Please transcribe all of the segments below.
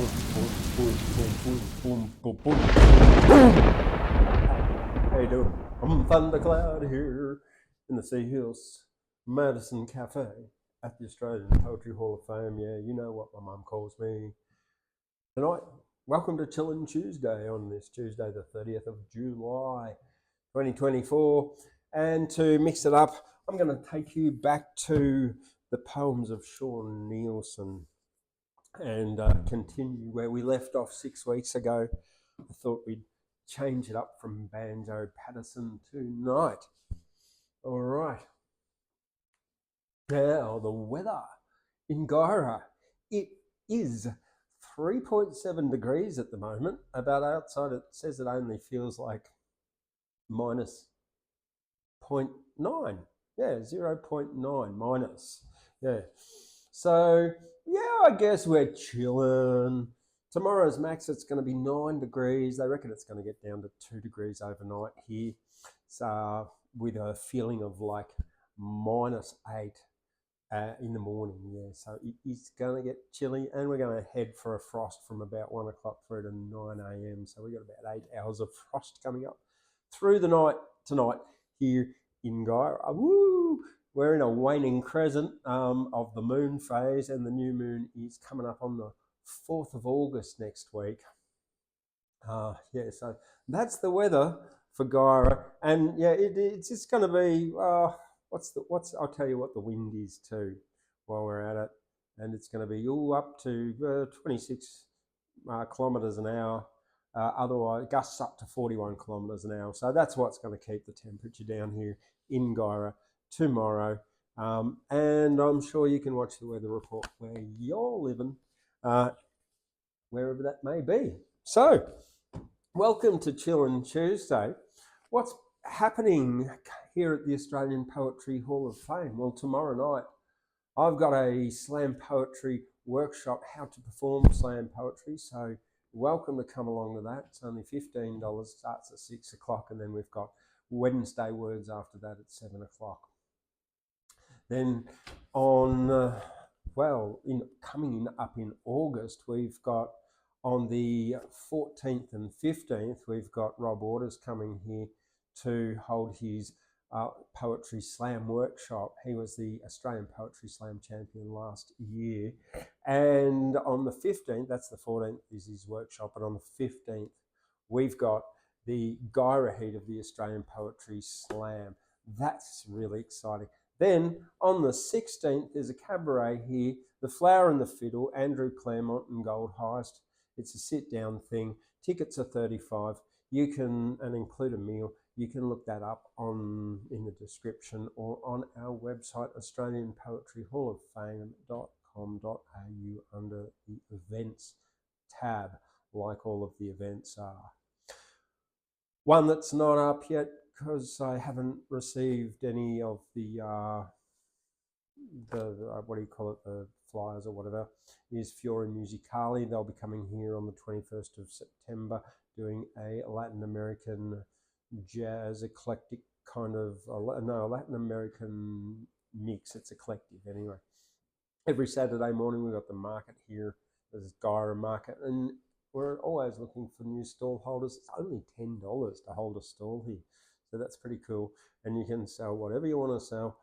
How you doing? I'm Thundercloud here in the Sea Hills Madison Cafe at the Australian Poetry Hall of Fame. Yeah, you know what my mum calls me. Tonight, welcome to Chillin Tuesday on this Tuesday, the 30th of July, 2024. And to mix it up, I'm going to take you back to the poems of Sean Neilson and continue where we left off 6 weeks ago. I thought we'd change it up from Banjo Patterson tonight. All right. Now, the weather in Gyra. It is 3.7 degrees at the moment. About outside, it says it only feels like minus 0.9. Yeah, 0.9 minus. Yeah. So, yeah, I guess we're chilling. Tomorrow's max, it's going to be 9 degrees. They reckon it's going to get down to 2 degrees overnight here. So, with a feeling of like minus 8 in the morning. Yeah, so it is going to get chilly, and we're going to head for a frost from about 1 o'clock through to 9 a.m. So we've got about 8 hours of frost coming up through the night tonight here in Gyra. Woo! We're in a waning crescent of the moon phase, and the new moon is coming up on the 4th of August next week. Yeah, so that's the weather for Gyra, and yeah, it's just going to be I'll tell you what the wind is too while we're at it, and it's going to be all up to 26 kilometres an hour. Otherwise, gusts up to 41 kilometres an hour. So that's what's going to keep the temperature down here in Gyra tomorrow. And I'm sure you can watch the weather report where you're living, wherever that may be. So, welcome to Chillin Tuesday. What's happening here at the Australian Poetry Hall of Fame? Well, tomorrow night, I've got a slam poetry workshop, how to perform slam poetry. So welcome to come along to that. It's only $15, starts at 6 o'clock, and then we've got Wednesday words after that at 7 o'clock. Then on, coming up in August, we've got on the 14th and 15th, we've got Rob Waters coming here to hold his Poetry Slam workshop. He was the Australian Poetry Slam champion last year. And on the 15th, that's the 14th, is his workshop. And on the 15th, we've got the Gyra heat of the Australian Poetry Slam. That's really exciting. Then on the 16th, there's a cabaret here, The Flower and the Fiddle, Andrew Claremont and Gold Heist. It's a sit-down thing. Tickets are $35. You can, and include a meal. You can look that up in the description or on our website, australianpoetryhalloffame.com.au under the events tab, like all of the events are. One that's not up yet, because I haven't received any of the the flyers or whatever, is Fiore Musicali. They'll be coming here on the 21st of September doing a Latin American jazz eclectic kind of, Latin American mix. It's eclectic anyway. Every Saturday morning we've got the market here. There's Gyra Market, and we're always looking for new stall holders. It's only $10 to hold a stall here. So that's pretty cool. And you can sell whatever you want to sell.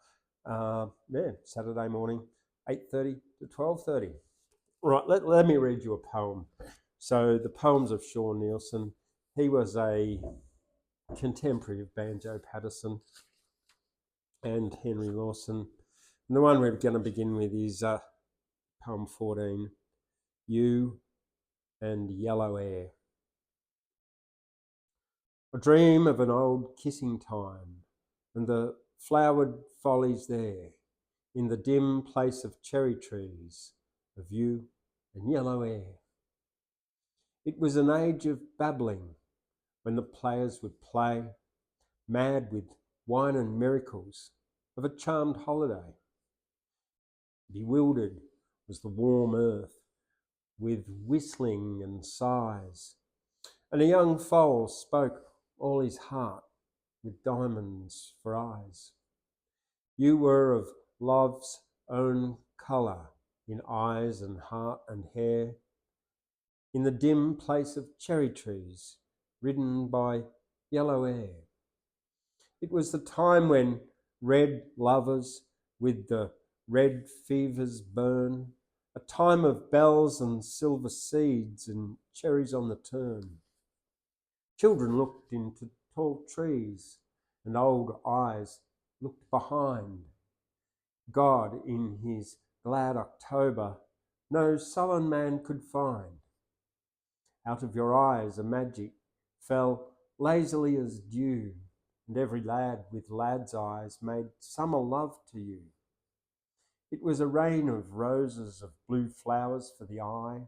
Saturday morning, 8:30 to 12:30. Right, let me read you a poem. So the poems of Sean Neilson. He was a contemporary of Banjo Patterson and Henry Lawson. And the one we're going to begin with is poem 14, You and Yellow Air. I dream of an old kissing time, and the flowered follies there, in the dim place of cherry trees, of you and yellow air. It was an age of babbling, when the players would play, mad with wine and miracles of a charmed holiday. Bewildered was the warm earth, with whistling and sighs, and a young foal spoke all his heart with diamonds for eyes. You were of love's own colour in eyes and heart and hair, in the dim place of cherry trees, ridden by yellow air. It was the time when red lovers with the red fevers burn, a time of bells and silver seeds and cherries on the turn. Children looked into tall trees and old eyes looked behind. God in his glad October no sullen man could find. Out of your eyes a magic fell lazily as dew, and every lad with lad's eyes made summer love to you. It was a rain of roses, of blue flowers for the eye,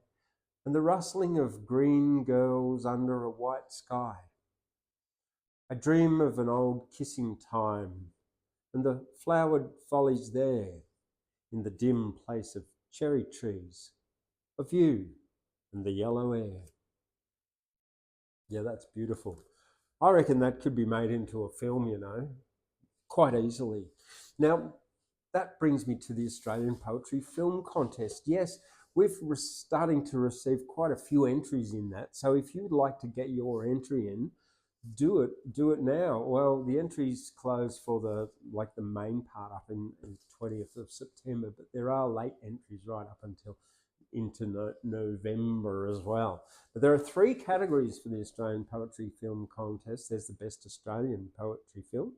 and the rustling of green girls under a white sky. A dream of an old kissing time, and the flowered follies there, in the dim place of cherry trees, of you and the yellow air. Yeah, that's beautiful. I reckon that could be made into a film, you know, quite easily. Now, that brings me to the Australian Poetry Film Contest. Yes, we're starting to receive quite a few entries in that. So if you'd like to get your entry in, do it now. Well, the entries close for the main part up in 20th of September, but there are late entries right up until into November as well. But there are 3 categories for the Australian Poetry Film Contest. There's the Best Australian Poetry Film,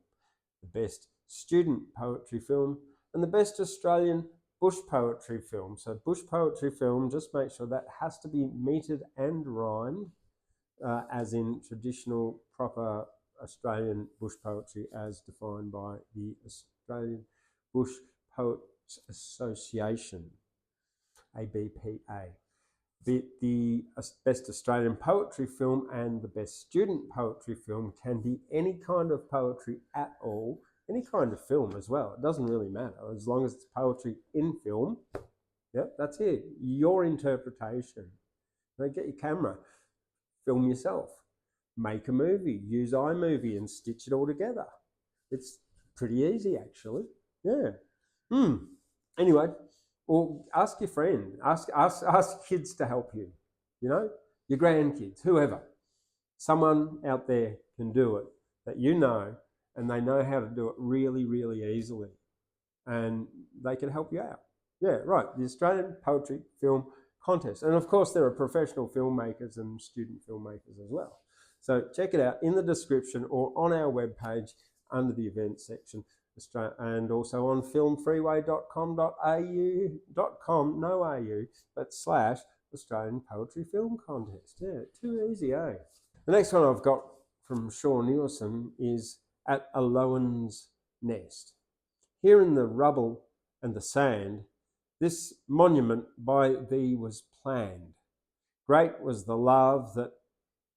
the Best Student Poetry Film, and the Best Australian Bush Poetry Film. So Bush Poetry Film, just make sure that has to be metered and rhymed, as in traditional, proper Australian bush poetry as defined by the Australian Bush Poets Association, ABPA. The Best Australian Poetry Film and the Best Student Poetry Film can be any kind of poetry at all, any kind of film as well. It doesn't really matter, as long as it's poetry in film. Yep, that's it. Your interpretation. Now get your camera, film yourself, make a movie, use iMovie and stitch it all together. It's pretty easy, actually. Yeah. Anyway, or ask your friend, ask kids to help you, you know, your grandkids, whoever. Someone out there can do it that you know, and they know how to do it really, really easily, and they can help you out. Yeah, right, the Australian Poetry Film Contest. And of course, there are professional filmmakers and student filmmakers as well. So check it out in the description or on our webpage under the events section, and also on filmfreeway.com.au, no AU, but / Australian Poetry Film Contest. Yeah, too easy, eh? The next one I've got from Neilson is At a Lowen's Nest. Here in the rubble and the sand, this monument by thee was planned. Great was the love that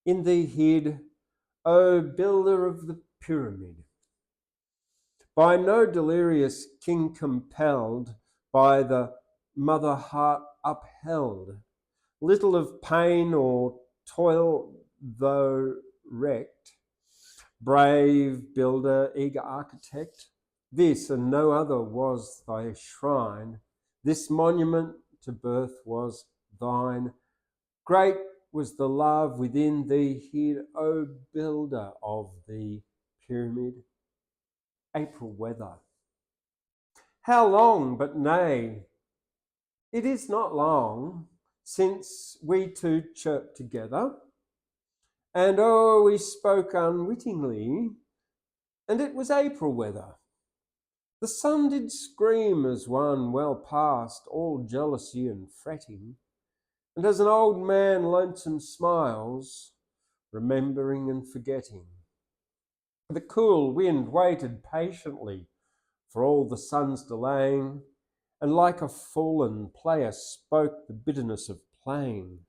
in thee hid, O builder of the pyramid. By no delirious king compelled, by the mother heart upheld, little of pain or toil though wrecked, brave builder, eager architect, this and no other was thy shrine. This monument to birth was thine. Great was the love within thee hid, O builder of the pyramid. April weather. How long, but nay, it is not long since we two chirped together, and oh, we spoke unwittingly, and it was April weather. The sun did scream as one well past all jealousy and fretting, and as an old man lonesome smiles, remembering and forgetting. The cool wind waited patiently for all the sun's delaying, and like a fallen player spoke the bitterness of playing.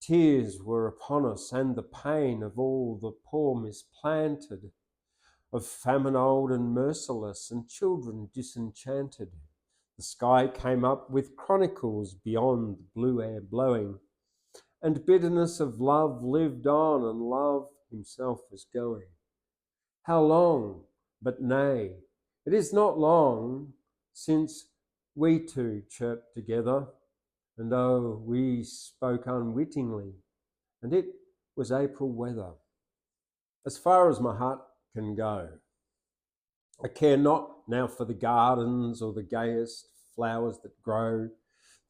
Tears were upon us, and the pain of all the poor misplanted, of famine old and merciless, and children disenchanted. The sky came up with chronicles beyond the blue air blowing, and bitterness of love lived on, and love himself was going. How long, but nay, it is not long since we two chirped together, And oh, we spoke unwittingly, and it was April weather. As far as my heart can go, I care not now for the gardens or the gayest flowers that grow.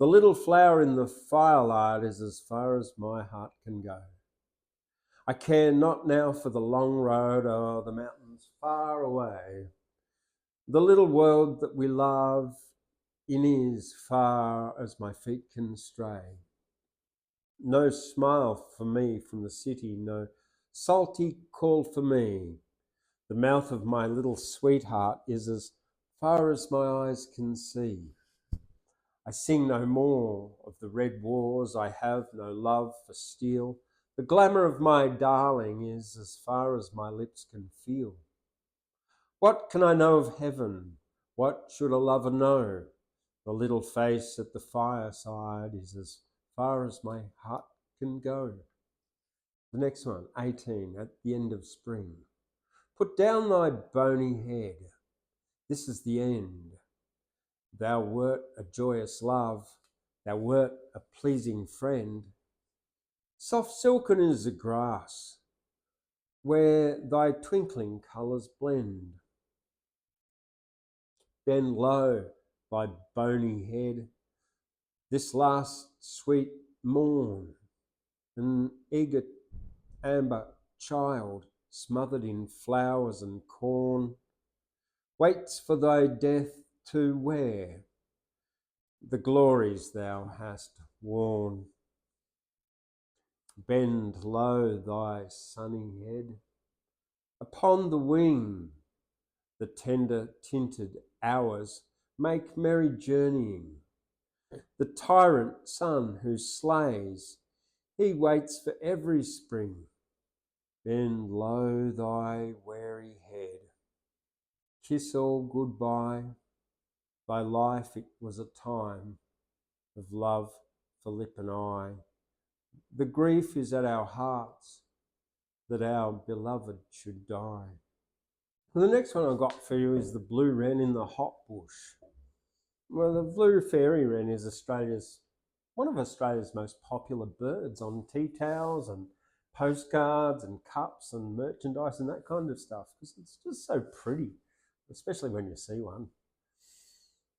The little flower in the firelight is as far as my heart can go. I care not now for the long road or the mountains far away. The little world that we love in is far as my feet can stray. No smile for me from the city, no salty call for me. The mouth of my little sweetheart is as far as my eyes can see. I sing no more of the red wars, I have no love for steel. The glamour of my darling is as far as my lips can feel. What can I know of heaven? What should a lover know? The little face at the fireside is as far as my heart can go. The next one, 18, at the end of spring. Put down thy bony head. This is the end. Thou wert a joyous love. Thou wert a pleasing friend. Soft silken is the grass, where thy twinkling colours blend. Bend low thy bony head. This last sweet morn, an eager amber child, smothered in flowers and corn, waits for thy death to wear the glories thou hast worn. Bend low thy sunny head. Upon the wing, the tender tinted hours make merry journeying. The tyrant sun who slays, he waits for every spring. Bend low thy weary head. Kiss all goodbye. Thy life it was a time of love for lip and eye. The grief is at our hearts that our beloved should die. And the next one I've got for you is the blue wren in the hot bush. Well, the blue fairy wren is one of Australia's most popular birds on tea towels and postcards and cups and merchandise and that kind of stuff, because it's just so pretty, especially when you see one.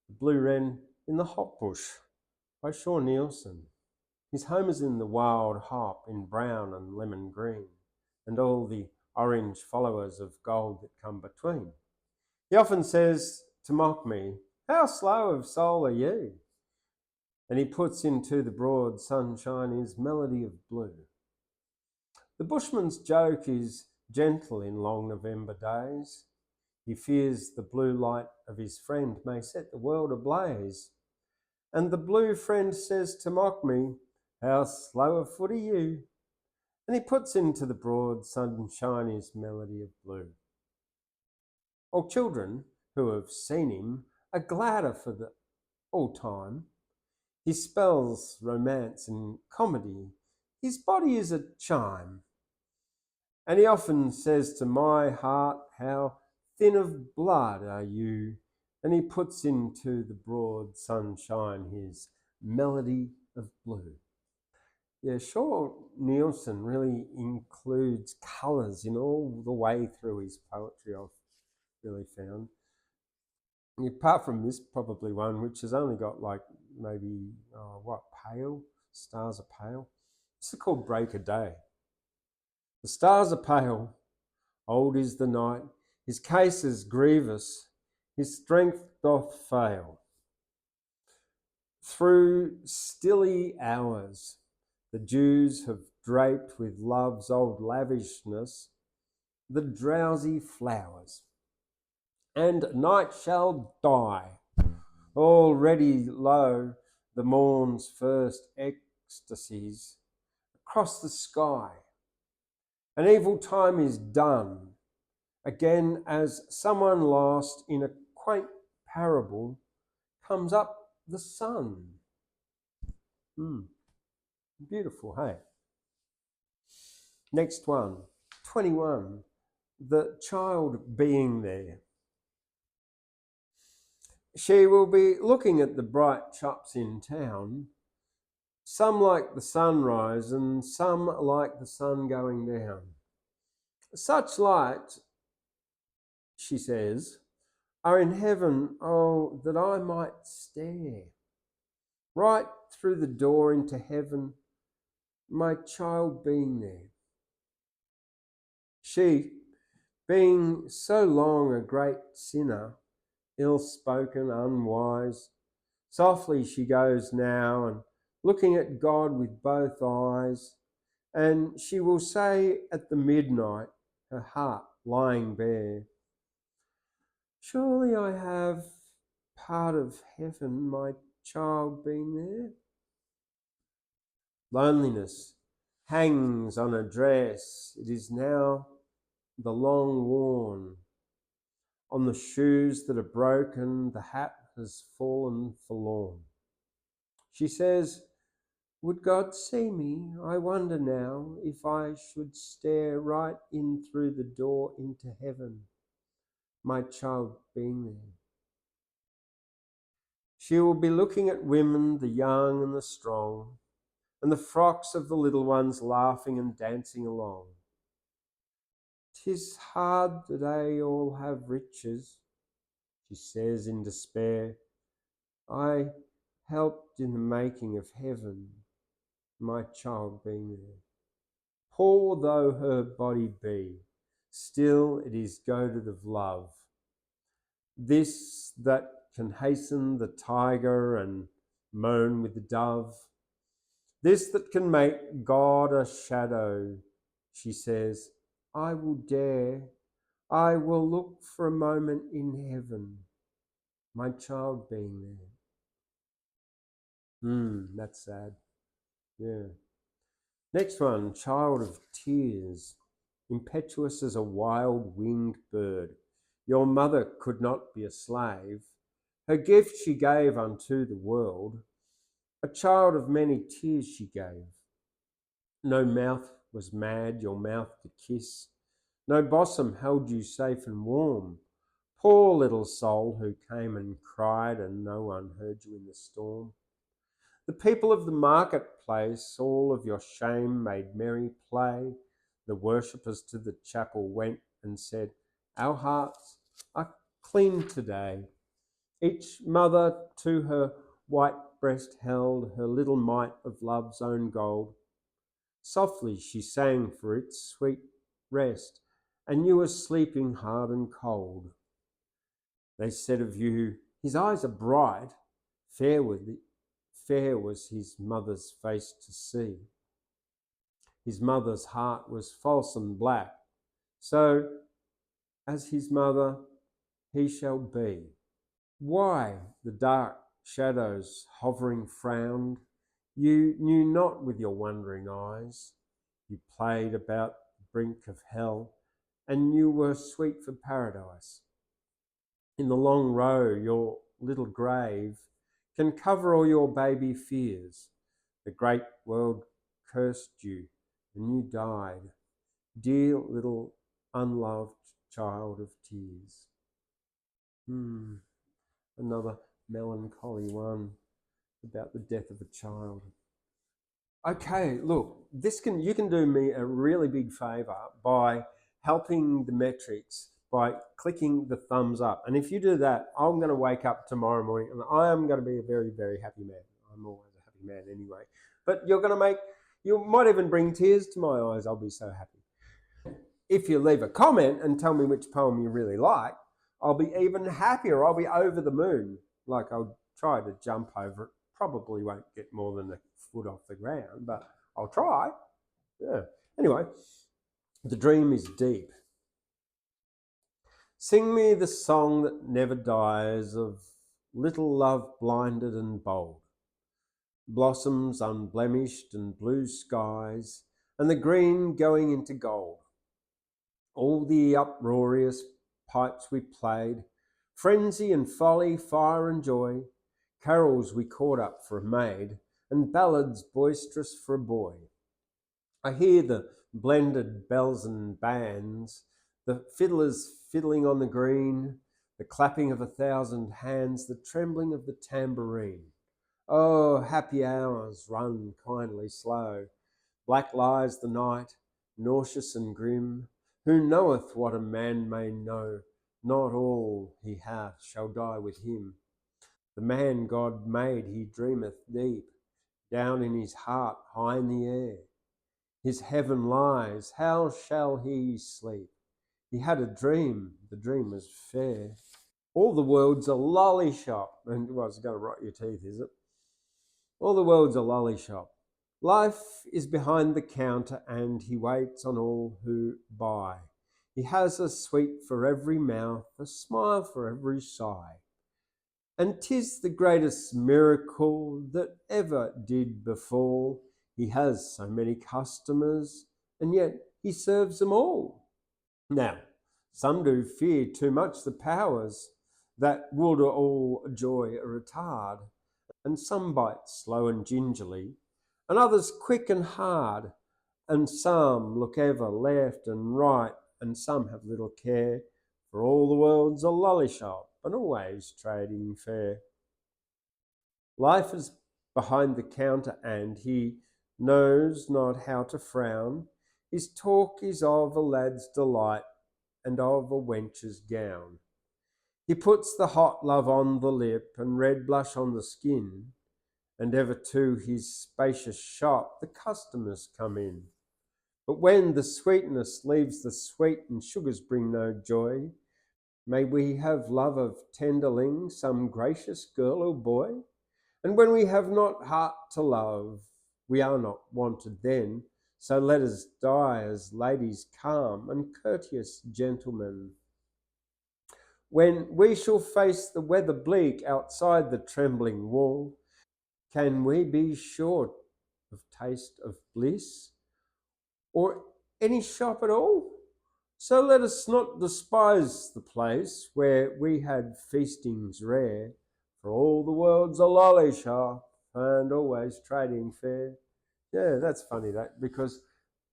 The Blue Wren in the Hot Bush by Neilson. His home is in the wild hop in brown and lemon green, and all the orange followers of gold that come between. He often says to mock me, "How slow of soul are you?" And he puts into the broad sunshine his melody of blue. The bushman's joke is gentle in long November days. He fears the blue light of his friend may set the world ablaze. And the blue friend says to mock me, "How slow of foot are you?" And he puts into the broad sunshine his melody of blue. All children who have seen him are gladder for all time. He spells romance and comedy. His body is a chime. And he often says to my heart, "How thin of blood are you?" And he puts into the broad sunshine his melody of blue. Yeah, Neilson really includes colours in all the way through his poetry, I've really found. Apart from this probably one, which has only got like maybe, pale? Stars are pale. This is called Break a Day. The stars are pale, old is the night, his case is grievous, his strength doth fail. Through stilly hours, the dews have draped with love's old lavishness the drowsy flowers, and night shall die. Already low the morn's first ecstasies across the sky. An evil time is done. Again, as someone lost in a quaint parable, comes up the sun. Beautiful, hey? Next one, 21, the child being there. She will be looking at the bright shops in town, some like the sunrise and some like the sun going down. Such light, she says, are in heaven, oh, that I might stare right through the door into heaven, my child being there. She, being so long a great sinner, ill-spoken, unwise, softly she goes now, and looking at God with both eyes, and she will say at the midnight, her heart lying bare, surely I have part of heaven, my child being there. Loneliness hangs on a dress, it is now the long worn. On the shoes that are broken, the hat has fallen forlorn. She says, would God see me? I wonder now if I should stare right in through the door into heaven, my child being there. She will be looking at women, the young and the strong, and the frocks of the little ones laughing and dancing along. 'Tis hard that they all have riches, she says in despair. I helped in the making of heaven, my child being there. Poor though her body be, still it is goaded of love. This that can hasten the tiger and moan with the dove. This that can make God a shadow, she says, I will dare, I will look for a moment in heaven, my child being there. That's sad. Yeah. Next one, child of tears, impetuous as a wild winged bird. Your mother could not be a slave. Her gift she gave unto the world. A child of many tears she gave. No mouth was mad your mouth to kiss. No bosom held you safe and warm. Poor little soul who came and cried and no one heard you in the storm. The people of the marketplace, all of your shame made merry play. The worshippers to the chapel went and said, our hearts are clean today. Each mother to her white breast held her little mite of love's own gold. Softly she sang for its sweet rest, and you were sleeping hard and cold. They said of you, his eyes are bright, fair was his mother's face to see. His mother's heart was false and black, so as his mother he shall be. Why the dark shadows hovering frowned? You knew not with your wondering eyes. You played about the brink of hell, and you were sweet for paradise. In the long row, your little grave can cover all your baby fears. The great world cursed you, and you died, dear little unloved child of tears. Another melancholy one about the death of a child. Okay, look, you can do me a really big favour by helping the metrics by clicking the thumbs up. And if you do that, I'm going to wake up tomorrow morning and I am going to be a very, very happy man. I'm always a happy man anyway. But you might even bring tears to my eyes. I'll be so happy. If you leave a comment and tell me which poem you really like, I'll be even happier. I'll be over the moon. Like I'll try to jump over it. Probably won't get more than a foot off the ground, but I'll try. Yeah. Anyway, the dream is deep. Sing me the song that never dies of little love blinded and bold. Blossoms unblemished and blue skies and the green going into gold. All the uproarious pipes we played, frenzy and folly, fire and joy, carols we caught up for a maid, and ballads boisterous for a boy. I hear the blended bells and bands, the fiddlers fiddling on the green, the clapping of 1,000 hands, the trembling of the tambourine. Oh, happy hours run kindly slow. Black lies the night, nauseous and grim. Who knoweth what a man may know? Not all he hath shall die with him. The man God made, he dreameth deep, down in his heart, high in the air. His heaven lies, how shall he sleep? He had a dream, the dream was fair. All the world's a lolly shop. And well, it's going to rot your teeth, is it? All the world's a lolly shop. Life is behind the counter and he waits on all who buy. He has a sweet for every mouth, a smile for every sigh. And 'tis the greatest miracle that ever did befall. He has so many customers and yet he serves them all. Now, some do fear too much the powers that would all joy retard, and some bite slow and gingerly, and others quick and hard, and some look ever left and right, and some have little care, for all the world's a lolly shop, and always trading fair. Life is behind the counter, and he knows not how to frown. His talk is of a lad's delight, and of a wench's gown. He puts the hot love on the lip, and red blush on the skin, and ever to his spacious shop the customers come in. But when the sweetness leaves the sweet, and sugars bring no joy, may we have love of tenderling, some gracious girl or boy? And when we have not heart to love, we are not wanted then, so let us die as ladies calm and courteous gentlemen. When we shall face the weather bleak outside the trembling wall, can we be short of taste of bliss, or any shop at all? So let us not despise the place where we had feastings rare, for all the world's a lolly shop, and always trading fair. Yeah, that's funny, that, because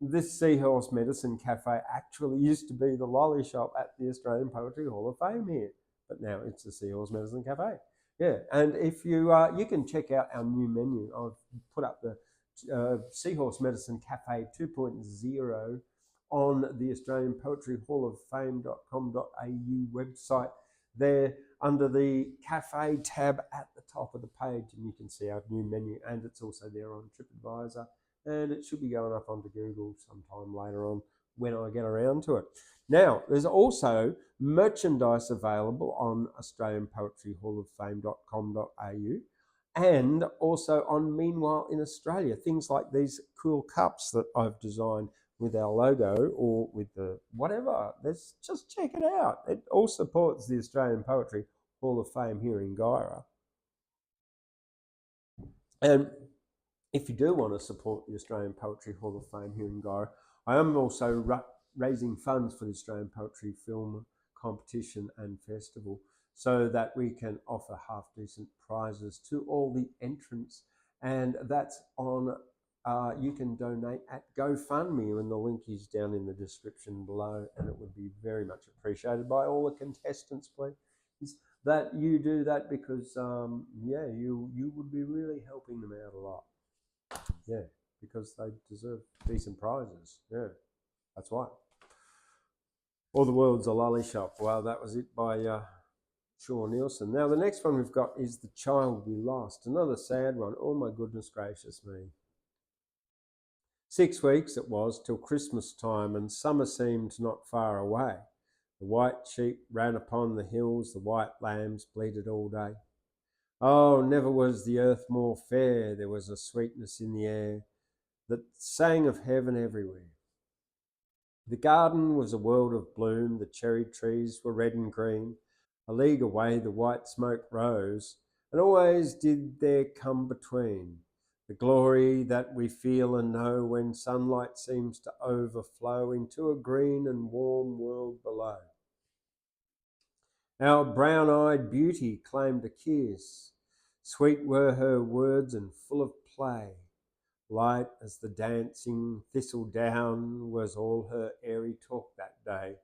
this Seahorse Medicine Cafe actually used to be the lolly shop at the Australian Poetry Hall of Fame here, but now it's the Seahorse Medicine Cafe. Yeah, and if you you can check out our new menu. I've put up the Seahorse Medicine Cafe 2.0 on the Australian Poetry Hall of Fame.com.au website. There under the cafe tab at the top of the page, and you can see our new menu, and it's also there on TripAdvisor, and it should be going up onto Google sometime later on when I get around to it. Now, there's also merchandise available on Australian Poetry Hall of Fame.com.au, and also on Meanwhile in Australia, things like these cool cups that I've designed with our logo or with the whatever. Let's just check it out. It all supports the Australian Poetry Hall of Fame here in Guyra. And if you do want to support the Australian Poetry Hall of Fame here in Guyra, I am also raising funds for the Australian Poetry Film Competition and Festival so that we can offer half-decent prizes to all the entrants. And that's on, you can donate at GoFundMe, and the link is down in the description below, and it would be very much appreciated by all the contestants, please, that you do that, because, yeah, you would be really helping them out a lot. Yeah, because they deserve decent prizes. Yeah, that's why. All the World's a Lolly Shop. Well, that was it by Neilson. Now, the next one we've got is The Child We Lost. Another sad one. Oh, my goodness gracious me. 6 weeks it was till Christmas time, and summer seemed not far away. The white sheep ran upon the hills, the white lambs bleated all day. Oh, never was the earth more fair. There was a sweetness in the air that sang of heaven everywhere. The garden was a world of bloom, the cherry trees were red and green. A league away the white smoke rose, and always did there come between the glory that we feel and know when sunlight seems to overflow into a green and warm world below. Our brown-eyed beauty claimed a kiss. Sweet were her words and full of play. Light as the dancing thistledown was all her airy talk that day.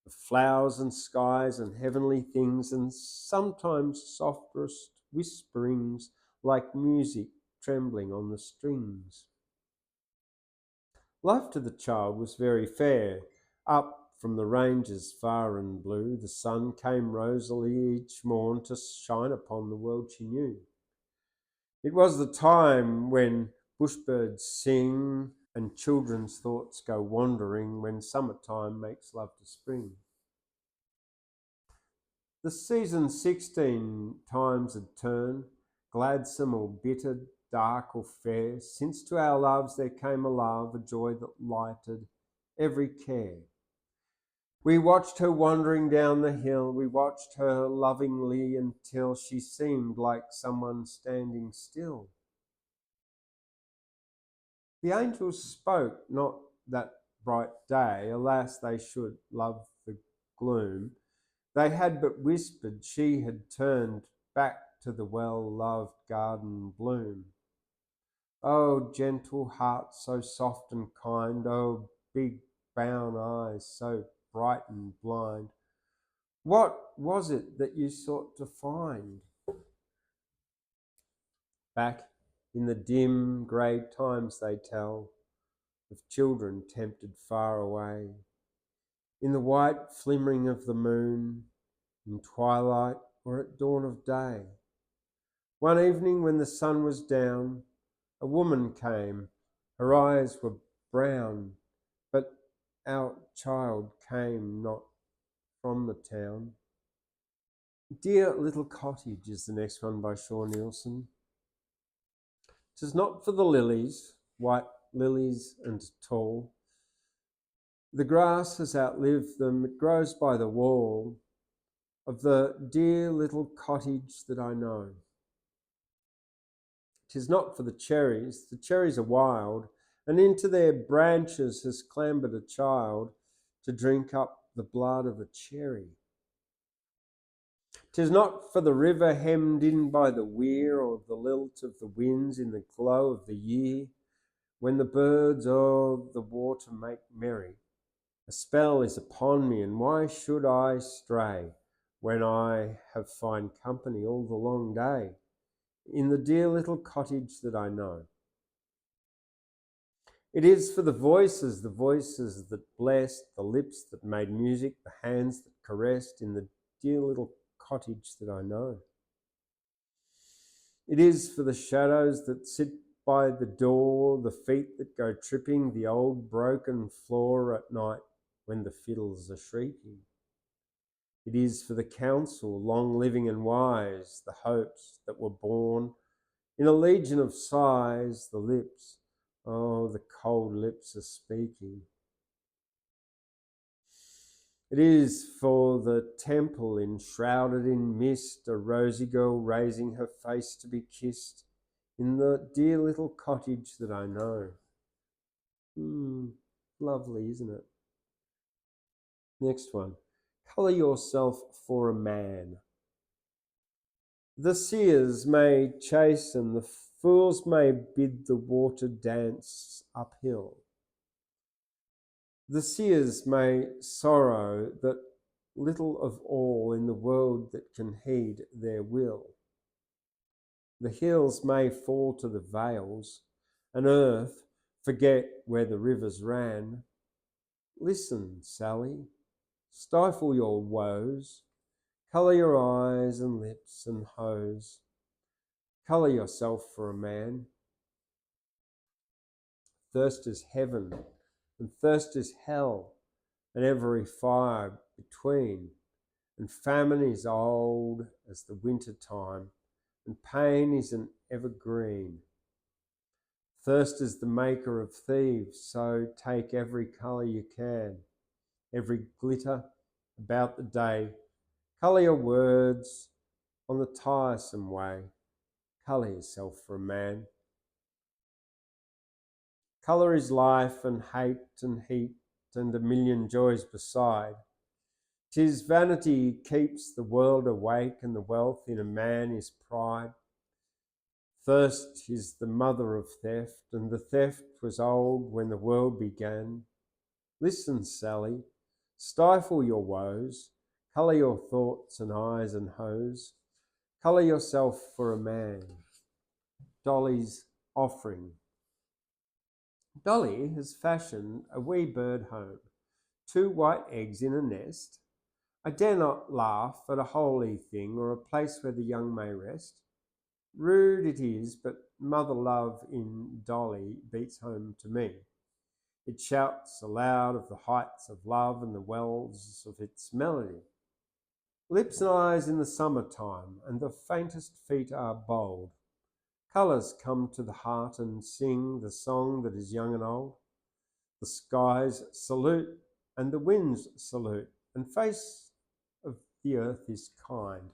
Of flowers and skies and heavenly things, and sometimes softest whisperings like music trembling on the strings. Life to the child was very fair. Up from the ranges far and blue, the sun came rosily each morn to shine upon the world she knew. It was the time when bushbirds sing and children's thoughts go wandering, when summertime makes love to spring. The season 16 times had turned, gladsome or bitter, dark or fair, since to our loves there came a love, a joy that lighted every care. We watched her wandering down the hill, we watched her lovingly until she seemed like someone standing still. The angels spoke not that bright day, alas, they should love the gloom. They had but whispered, she had turned back to the well-loved garden bloom. Oh, gentle heart, so soft and kind, oh, big brown eyes, so bright and blind, what was it that you sought to find? Back in the dim, grey times they tell, of children tempted far away, in the white flimmering of the moon, in twilight or at dawn of day. One evening when the sun was down, a woman came. Her eyes were brown, but our child came not from the town. Dear Little Cottage is the next one by Neilson. 'Tis not for the lilies, white lilies and tall. The grass has outlived them, it grows by the wall of the dear little cottage that I know. 'Tis not for the cherries are wild, and into their branches has clambered a child to drink up the blood of a cherry. 'Tis not for the river hemmed in by the weir, or the lilt of the winds in the glow of the year, when the birds o'er the water make merry. A spell is upon me, and why should I stray, when I have fine company all the long day, in the dear little cottage that I know? It is for the voices that blessed, the lips that made music, the hands that caressed, in the dear little cottage that I know. It is for the shadows that sit by the door, the feet that go tripping the old broken floor at night when the fiddles are shrieking. It is for the counsel, long living and wise, the hopes that were born in a legion of sighs, the lips, oh, the cold lips are speaking. It is for the temple enshrouded in mist, a rosy girl raising her face to be kissed in the dear little cottage that I know. Lovely, isn't it? Next one. Colour yourself for a man. The seers may chasten, the fools may bid the water dance uphill. The seers may sorrow that little of all in the world that can heed their will. The hills may fall to the vales, and earth forget where the rivers ran. Listen, Sally, stifle your woes, colour your eyes and lips and hose, colour yourself for a man. Thirst is heaven, and thirst is hell, and every fire between, and famine is old as the winter time, and pain is an evergreen. Thirst is the maker of thieves, so take every colour you can, every glitter about the day. Colour your words on the tiresome way. Colour yourself for a man. Colour is life and hate and heat and a million joys beside. 'Tis vanity keeps the world awake, and the wealth in a man is pride. Thirst is the mother of theft, and the theft was old when the world began. Listen, Sally, stifle your woes, colour your thoughts and eyes and hose, colour yourself for a man. Dolly's offering. Dolly has fashioned a wee bird home, 2 white eggs in a nest. I dare not laugh at a holy thing or a place where the young may rest. Rude it is, but mother love in Dolly beats home to me. It shouts aloud of the heights of love and the wells of its melody. Lips and eyes in the summer-time, and the faintest feet are bold. Colours come to the heart and sing the song that is young and old. The skies salute, and the winds salute, and face of the earth is kind.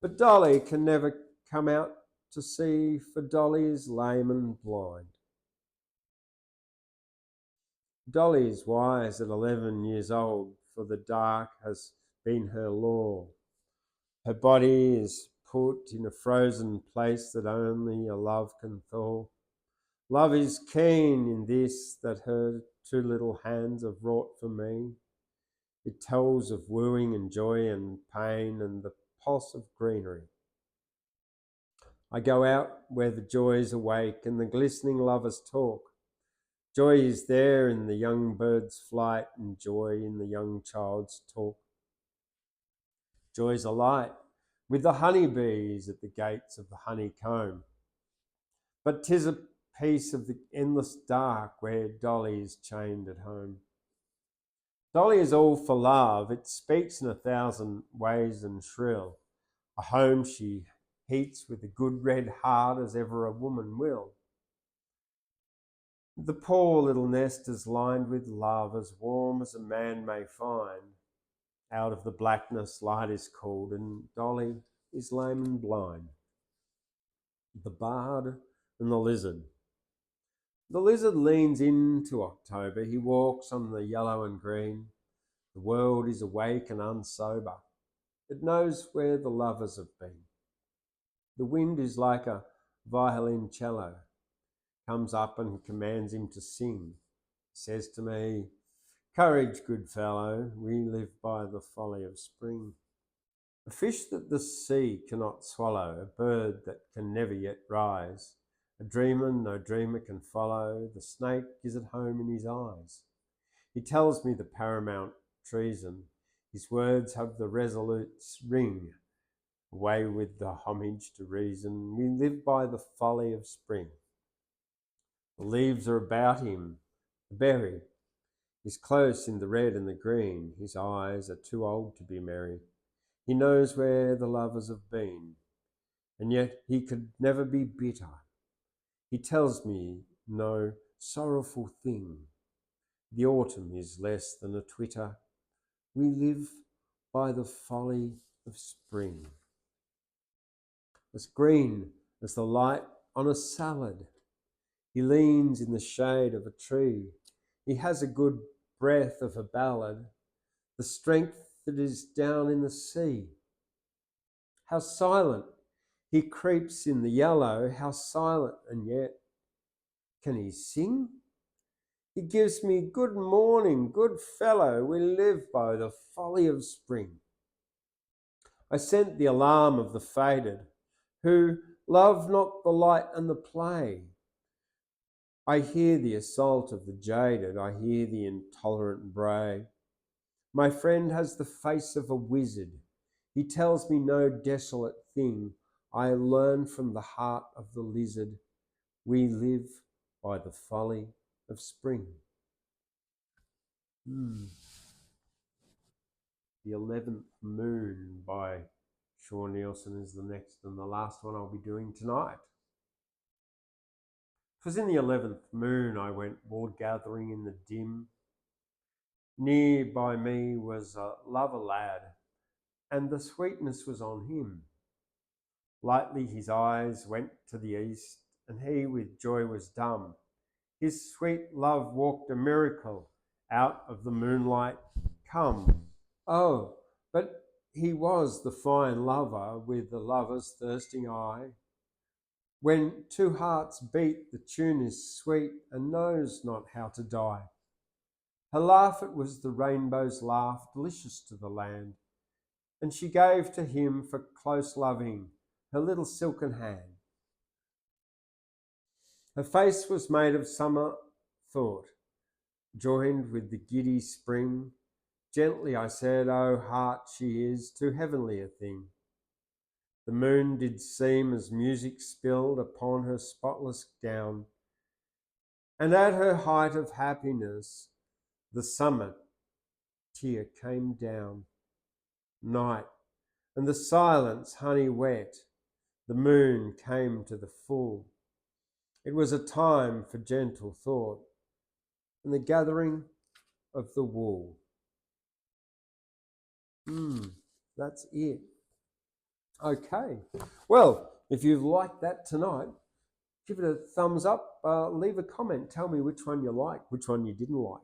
But Dolly can never come out to see, for Dolly is lame and blind. Dolly is wise at 11 years old, for the dark has been her law. Her body is put in a frozen place that only a love can thaw. Love is keen in this that her 2 little hands have wrought for me. It tells of wooing and joy and pain and the pulse of greenery. I go out where the joys awake and the glistening lovers talk. Joy is there in the young bird's flight and joy in the young child's talk. Joy's alight with the honeybees at the gates of the honeycomb. But 'tis a piece of the endless dark where Dolly is chained at home. Dolly is all for love, it speaks in 1,000 ways and shrill. A home she heats with a good red heart as ever a woman will. The poor little nest is lined with love, as warm as a man may find. Out of the blackness light is called, and Dolly is lame and blind. The bard and the lizard. The lizard leans into October. He walks on the yellow and green. The world is awake and unsober. It knows where the lovers have been. The wind is like a violoncello, comes up and commands him to sing. Says to me, "Courage, good fellow, we live by the folly of spring." A fish that the sea cannot swallow, a bird that can never yet rise, a dreamer no dreamer can follow, the snake is at home in his eyes. He tells me the paramount treason, his words have the resolute ring, away with the homage to reason, we live by the folly of spring. The leaves are about him, the berry is close in the red and the green, his eyes are too old to be merry. He knows where the lovers have been, and yet he could never be bitter. He tells me no sorrowful thing. The autumn is less than a twitter. We live by the folly of spring. As green as the light on a salad. He leans in the shade of a tree. He has a good breath of a ballad, the strength that is down in the sea. How silent he creeps in the yellow, how silent, and yet can he sing? He gives me good morning, good fellow, we live by the folly of spring. I sent the alarm of the faded, who love not the light and the play. I hear the assault of the jaded, I hear the intolerant bray. My friend has the face of a wizard. He tells me no desolate thing. I learn from the heart of the lizard. We live by the folly of spring. The 11th Moon by Neilson is the next and the last one I'll be doing tonight. 'Twas in the 11th moon I went wool gathering in the dim. Near by me was a lover lad, and the sweetness was on him. Lightly his eyes went to the east, and he with joy was dumb. His sweet love walked a miracle out of the moonlight come. Oh, but he was the fine lover with the lover's thirsting eye. When 2 hearts beat, the tune is sweet and knows not how to die. Her laugh, it was the rainbow's laugh, delicious to the land, and she gave to him for close loving her little silken hand. Her face was made of summer thought, joined with the giddy spring. Gently I said, "O heart, she is too heavenly a thing." The moon did seem as music spilled upon her spotless gown, and at her height of happiness, the summit tear came down. Night, and the silence honey wet, the moon came to the full. It was a time for gentle thought and the gathering of the wool. That's it. Okay. Well, if you've liked that tonight, give it a thumbs up. Leave a comment. Tell me which one you liked, which one you didn't like.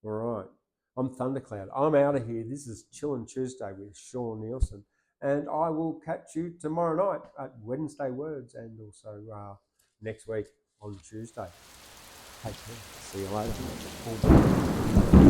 All right. I'm Thundercloud. I'm out of here. This is Chillin' Tuesday with Sean Neilson. And I will catch you tomorrow night at Wednesday Words and also next week on Tuesday. Take care. See you later.